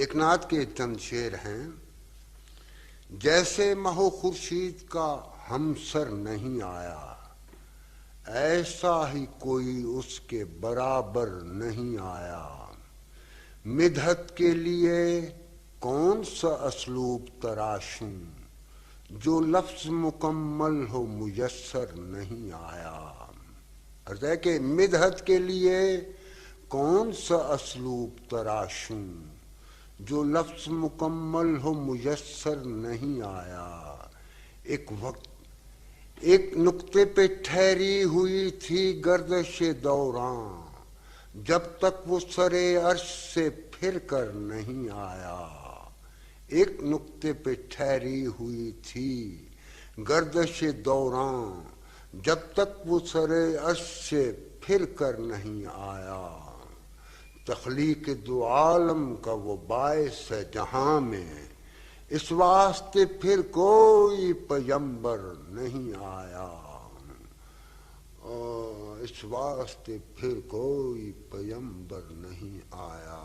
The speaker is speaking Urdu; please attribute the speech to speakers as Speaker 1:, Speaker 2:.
Speaker 1: ایک نعت کے چند شعر ہیں. جیسے مہ و خورشید کا ہمسر نہیں آیا، ایسا ہی کوئی اس کے برابر نہیں آیا. مدحت کے لیے کون سا اسلوب تراشوں، جو لفظ مکمل ہو میسر نہیں آیا. عرض ہے کہ مدحت کے لیے کون سا اسلوب تراشوں، جو لفظ مکمل ہو میسر نہیں آیا. ایک نقطے پہ ٹھہری ہوئی تھی گردش دوراں، جب تک وہ سرے عرش سے پھر کر نہیں آیا. ایک نقطے پہ ٹھہری ہوئی تھی گردش دوراں، جب تک وہ سرے عرش سے پھر کر نہیں آیا. تخلیق دو عالم کا وہ باعث ہے جہاں میں، اس واسطے پھر کوئی پیمبر نہیں آیا. اس واسطے پھر کوئی پیمبر نہیں آیا.